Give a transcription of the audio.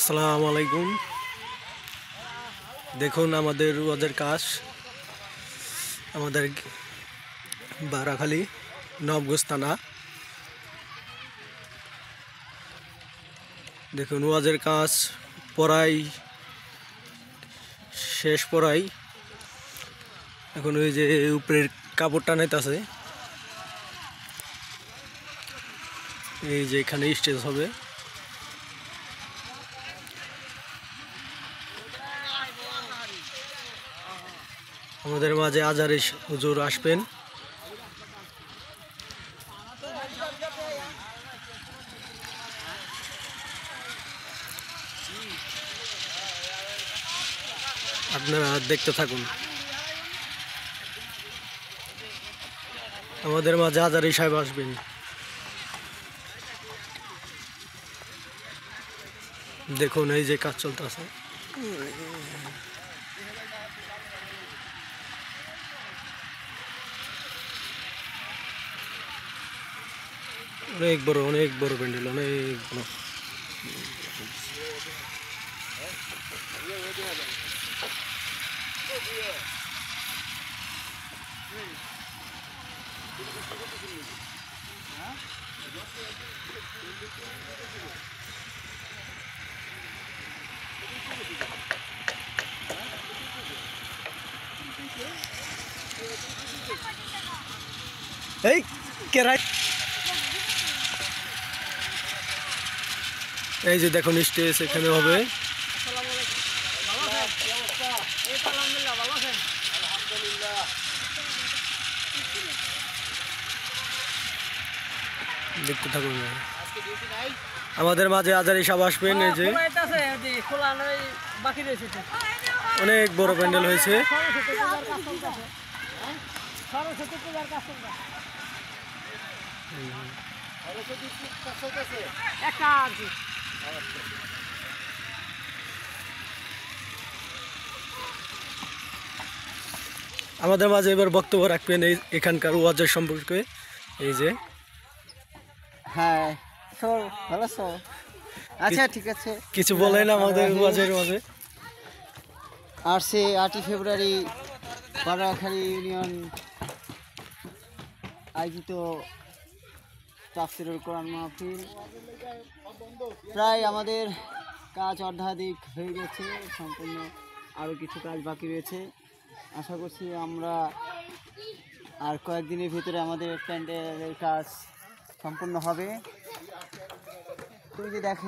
আসসালামু আলাইকুম। দেখুন আমাদের ওয়াজের কাজ, আমাদের বারাখালী নবগঞ্জ থানা। দেখুন ওয়াজের কাজ পড়াই শেষ, পড়াই এখন ওই যে উপরের কাপড় টানাইতেছে। এই যে এখানে স্টেজ হবে। আমাদের মাঝে আজারে হুজুর আসবেন। আপনারা দেখতে থাকুন। আমাদের মাঝে আজারি সাহেব আসবেন। দেখুন এই যে কাজ চলতেছে। অনেক বড় প্যান্ডেল, অনেক বড়। এই কেরাই, এই যে দেখুন স্টেজ এখানে হবে। দেখতে থাকুন। আমাদের মাঝে আজারি সাহেব আসবেন। এই যে অনেক বড় প্যান্ডেল হয়েছে। আমাদের মাঝে এবার বক্তব্য রাখবেন এই এখানকার ওয়াজের সম্পর্কে। এই যে হ্যাঁ, ভালো আছো? আচ্ছা, ঠিক আছে, কিছু বলেন আমাদের ওয়াজের মাঝে। আসছে 8ই ফেব্রুয়ারি বারাখালী ইউনিয়ন আয়োজিত তাফসিরুল কোরআন মাহফিল। প্রায় আমাদের কাজ অর্ধাধিক হয়ে গেছে, সম্পূর্ণ আরও কিছু কাজ বাকি রয়েছে। আশা করছি আমরা আর কয়েকদিনের ভিতরে আমাদের প্যান্ডেলের কাজ সম্পূর্ণ হবে। তো যে দেখেন